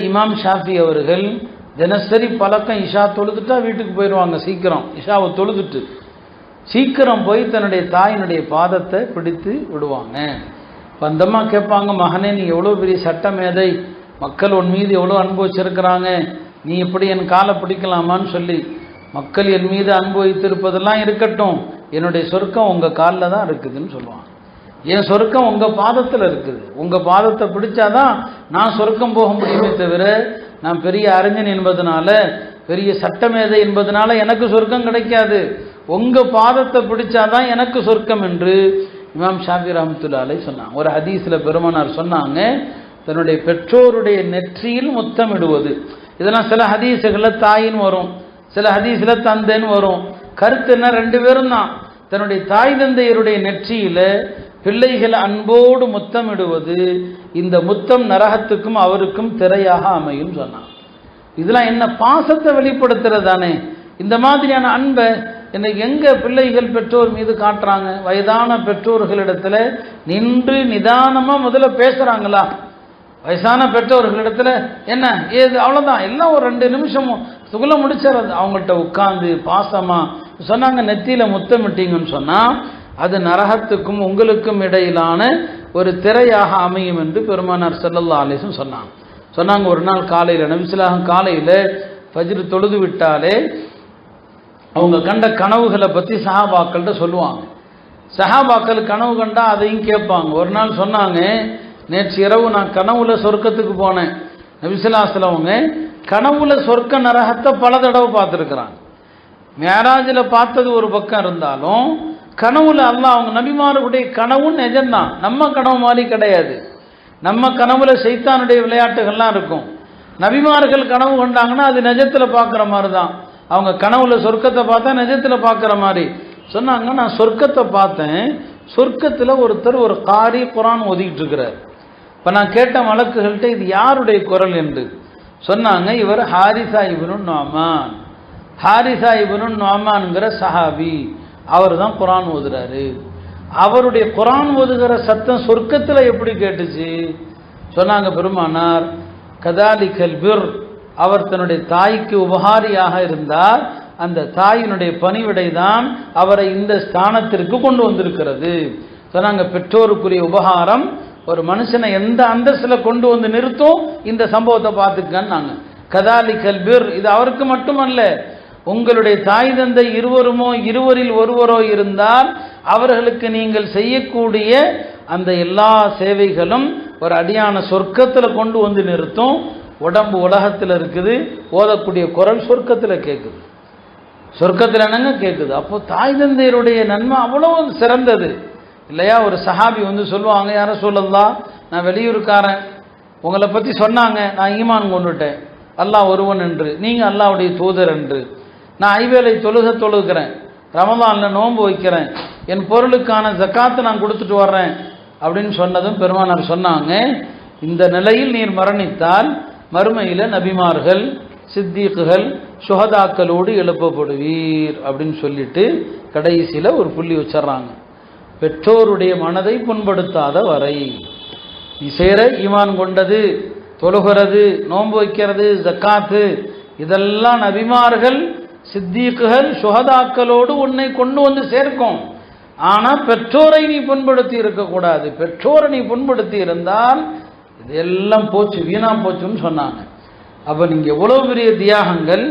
இமாம் ஷாஃபி அவர்கள் தினசரி பழக்கம் இஷா தொழுதுட்டா வீட்டுக்கு போயிடுவாங்க. சீக்கிரம் இஷாவை தொழுதுட்டு சீக்கிரம் போய் தன்னுடைய தாயினுடைய பாதத்தை பிடித்து விடுவாங்க. அந்தம்மா கேட்பாங்க, மகனே நீ எவ்வளோ பெரிய சட்டமேதை, மக்கள் உன் மீது எவ்வளோ அன்பு வச்சிருக்கிறாங்க, நீ எப்படி என் காலை பிடிக்கலாமான்னு சொல்லி. மக்கள் என் மீது அன்பு வைத்திருப்பதெல்லாம் இருக்கட்டும், என்னுடைய சொர்க்கம் உங்கள் காலில் தான் இருக்குதுன்னு சொல்லுவாங்க. என் சொர்க்கம் உங்கள் பாதத்தில் இருக்குது, உங்கள் பாதத்தை பிடிச்சாதான் நான் சொர்க்கம் போக முடியுமே தவிர நான் பெரிய அறிஞன் என்பதனால பெரிய சட்டமேதை என்பதனால எனக்கு சொர்க்கம் கிடைக்காது. உங்கள் பாதத்தை பிடிச்சாதான் எனக்கு சொர்க்கம் என்று இமாம் ஷாஃபி ரஹ்மத்துல்லாஹி அலைஹி சொன்னாங்க. ஒரு ஹதீஸில் பெருமானார் சொன்னாங்க, தன்னுடைய பெற்றோருடைய நெற்றியில் முத்தமிடுவது. இதெல்லாம் சில ஹதீஸுகளில் தாயின்னு வரும், சில ஹதீஸில் தந்தைன்னு வரும். கருத்து என்ன, ரெண்டு பேரும் தான். தன்னுடைய தாய் தந்தையருடைய நெற்றியில் பிள்ளைகள் அன்போடு முத்தமிடுவது, இந்த முத்தம் நரகத்துக்கும் அவருக்கும் திரையாக அமையும் சொன்னான். இதெல்லாம் என்ன, பாசத்தை வெளிப்படுத்துறது தானே. இந்த மாதிரியான அன்பை இன்னைக்கு எங்க பிள்ளைகள் பெற்றோர் மீது காட்டுறாங்க? வயதான பெற்றோர்களிடத்துல நின்று நிதானமா முதல்ல பேசுறாங்களா? வயசான பெற்றோர்களிடத்துல என்ன ஏது அவ்வளவுதான், எல்லாம் ஒரு 2 நிமிஷம் சுகுல முடிச்சிடறது. அவங்கள்ட்ட உட்கார்ந்து பாசமா சொன்னாங்க, நெத்தியில முத்தமிட்டீங்கன்னு சொன்னா அது நரகத்துக்கும் உங்களுக்கும் இடையிலான ஒரு திரையாக அமையும் என்று பெருமானார் ஸல்லல்லாஹு அலைஹி வஸல்லம் சொன்னாங்க. ஒரு நாள் காலையில் நபிசுல்லாஹ் காலையில் ஃபஜ்ர் தொழுது விட்டாலே அவங்க கண்ட கனவுகளை பற்றி சஹாபாக்கள்கிட்ட சொல்லுவாங்க. சஹாபாக்கள் கனவு கண்டா அதையும் கேட்பாங்க. ஒரு நாள் சொன்னாங்க, நேற்று இரவு நான் கனவுல சொர்க்கத்துக்கு போனேன். நபிசுல்லாஹ் அவங்க கனவுல சொர்க்க நரகத்தை பல தடவை பார்த்துருக்குறாங்க. மேராஜில் பார்த்தது ஒரு பக்கம் இருந்தாலும் கனவுல அல்லாஹ் அவங்க நபிமாருடைய கனவும் நிஜம்தான், நம்ம கனவு மாதிரி கிடையாது. நம்ம கனவுல சைத்தானுடைய விளையாட்டுகள்லாம் இருக்கும். நபிமார்கள் கனவு கொண்டாங்கன்னா அது நிஜத்தில் பார்க்குற மாதிரி தான். அவங்க கனவுல சொர்க்கத்தை பார்த்தா நிஜத்தில் பார்க்குற மாதிரி சொன்னாங்க. நான் சொர்க்கத்தை பார்த்தேன், சொர்க்கத்தில் ஒருத்தர் ஒரு காரி குரான் ஓதிக்கிட்டு இருக்கிறார். இப்போ நான் கேட்ட மலக்குகள்கிட்ட இது யாருடைய குரல் என்று சொன்னாங்க. இவர் ஹாரிசா இப்னு நுஅமான், ஹாரிசா இப்னு நுஅமான்ங்கிற சஹாபி, அவர் தான் குரான் ஓதுறாரு. அவருடைய குரான் ஓதுகிற சத்தம் சொர்க்கத்தில் எப்படி கேட்டுச்சு சொன்னாங்க பெருமானார். கதாலிகல் பிர், அவர் தன்னுடைய தாய்க்கு உபகாரியாக இருந்தார், அந்த தாயினுடைய பணிவிடை தான் அவரை இந்த ஸ்தானத்திற்கு கொண்டு வந்திருக்கிறது சொன்னாங்க. பெற்றோருக்குரிய உபகாரம் ஒரு மனுஷனை எந்த அந்தஸ்தில் கொண்டு வந்து நிறுத்தும், இந்த சம்பவத்தை பார்த்துக்கன்னாங்க. கதாலிகல் பிர், இது அவருக்கு மட்டுமல்ல, உங்களுடைய தாய் தந்தை இருவருமோ இருவரில் ஒருவரோ இருந்தால் அவர்களுக்கு நீங்கள் செய்யக்கூடிய அந்த எல்லா சேவைகளும் ஒரு அடியான சொர்க்கத்தில் கொண்டு வந்து நிறுத்தும். உடம்பு உலகத்தில் இருக்குது, ஓதக்கூடிய குரல் சொர்க்கத்தில் கேட்குது. சொர்க்கத்தில் என்னங்க கேட்குது? அப்போ தாய் தந்தையருடைய நன்மை அவ்வளவு சிறந்தது இல்லையா? ஒரு சஹாபி வந்து சொல்லுவாங்க, யார சொல்லலாம், நான் வெளியூருக்காரன், உங்களை பற்றி சொன்னாங்க, நான் ஈமான் கொண்டுட்டேன், அல்லாஹ் ஒருவன் என்று, நீங்கள் அல்லாஹ்வுடைய தூதர் என்று, நான் ஐவேளை தொழுகிறேன், ரமலானில் நோன்பு வைக்கிறேன், என் பொருளுக்கான ஜக்காத்து நான் கொடுத்துட்டு வர்றேன் அப்படின்னு சொன்னதும் பெருமானார் சொன்னாங்க, இந்த நிலையில் நீர் மரணித்தால் மறுமையில் நபிமார்கள் சித்தீக்குகள் சுஹதாக்களோடு எழுப்பப்படுவீர் அப்படின்னு சொல்லிட்டு கடைசியில் ஒரு புள்ளி வச்சிடறாங்க. பெற்றோருடைய மனதை புண்படுத்தாத வரை நீ சேர ஈமான் கொண்டது, தொழுகிறது, நோன்பு வைக்கிறது, ஜக்காத்து, இதெல்லாம் நபிமார்கள் சித்தீக்குகள் சுஹதாக்களோடு உன்னை கொண்டு வந்து சேர்க்கும். ஆனால் பெற்றோரை நீ புண்படுத்தி இருக்கக்கூடாது. பெற்றோரை நீ புண்படுத்தி இருந்தால் இதெல்லாம் போச்சு, வீணா போச்சுன்னு சொன்னாங்க. அப்போ நீங்கள் எவ்வளோ பெரிய தியாகங்கள்,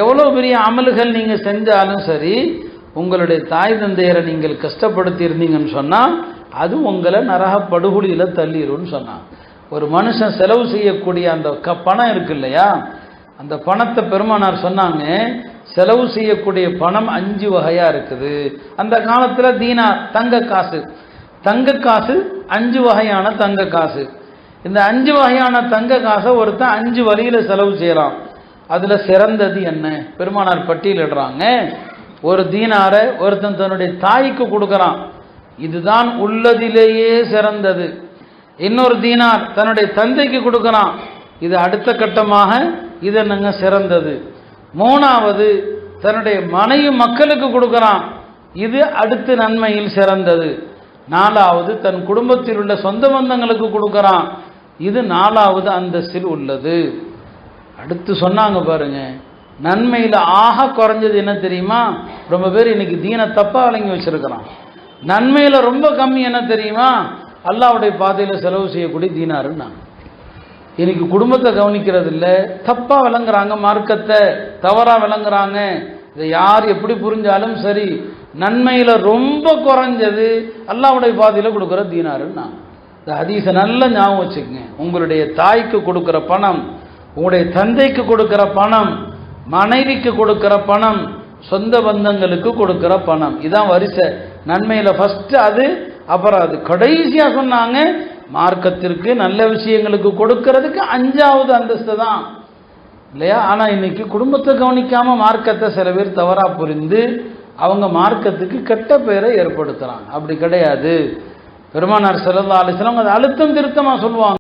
எவ்வளோ பெரிய அமல்கள் நீங்கள் செஞ்சாலும் சரி, உங்களுடைய தாய் தந்தையரை நீங்கள் கஷ்டப்படுத்தி இருந்தீங்கன்னு சொன்னால் அது உங்களை நரக படுகொலியில் தள்ளிடும்னு சொன்னாங்க. ஒரு மனுஷன் செலவு செய்யக்கூடிய அந்த பணம் இருக்கு இல்லையா, அந்த பணத்தை பெருமானார் சொன்னாங்க, செலவு செய்யக்கூடிய பணம் 5 வகையாக இருக்குது. அந்த காலத்தில் தீனார் தங்க காசு, தங்க காசு 5 வகையான தங்க காசு. இந்த 5 வகையான தங்க காசை ஒருத்தன் 5 வழியில் செலவு செய்யலாம். அதில் சிறந்தது என்ன பெருமானார் பட்டியலிடுறாங்க. ஒரு தீனாரை ஒருத்தன் தன்னுடைய தாய்க்கு கொடுக்குறான், இதுதான் உள்ளதிலேயே சிறந்தது. இன்னொரு தீனார் தன்னுடைய தந்தைக்கு கொடுக்குறான், இது அடுத்த கட்டமாக இது என்னங்க சிறந்தது. 3வது தன்னுடைய மனைவி மக்களுக்கு கொடுக்குறான், இது அடுத்த நன்மையில் சிறந்தது. 4வது தன் குடும்பத்தில் உள்ள சொந்த பந்தங்களுக்கு கொடுக்குறான், இது 4வது அந்தஸ்தில் உள்ளது. அடுத்து சொன்னாங்க பாருங்க, நன்மையில் ஆக குறைஞ்சது என்ன தெரியுமா? ரொம்ப பேர் இன்னைக்கு தீனை தப்பா விளங்கி வச்சிருக்கிறான். நன்மையில் ரொம்ப கம்மி என்ன தெரியுமா? அல்லாஹ்வுடைய பாதையில் செலவு செய்யக்கூடிய தீனாருன்னா. இன்னைக்கு குடும்பத்தை கவனிக்கிறது இல்லை, தப்பா விளங்குறாங்க, மார்க்கத்தை தவறா விளங்குறாங்க. இதை யார் எப்படி புரிஞ்சாலும் சரி, நன்மையில் ரொம்ப குறைஞ்சது அல்லாஹ்வுடைய பாதையில் கொடுக்குற தீனாருன்னா. இந்த ஹதீஸை நல்லா ஞாபகம் வச்சுக்கங்க. உங்களுடைய தாய்க்கு கொடுக்குற பணம், உங்களுடைய தந்தைக்கு கொடுக்குற பணம், மனைவிக்கு கொடுக்குற பணம், சொந்த பந்தங்களுக்கு கொடுக்குற பணம், இதான் வரிசை. நன்மையில் ஃபர்ஸ்ட் அது, அப்புறம் அது. கடைசியாக சொன்னாங்க மார்க்கத்திற்கு நல்ல விஷயங்களுக்கு கொடுக்கறதுக்கு 5வது அந்தஸ்து தான், இல்லையா? ஆனால் இன்னைக்கு குடும்பத்தை கவனிக்காம மார்க்கத்தை சில பேர் தவறா புரிந்து அவங்க மார்க்கத்துக்கு கெட்ட பெயரை ஏற்படுத்துறாங்க. அப்படி கிடையாது. பெருமானார் ஸல்லல்லாஹு அலைஹி வஸல்லம் அதை அழுத்தம் திருத்தமாக சொல்லுவாங்க.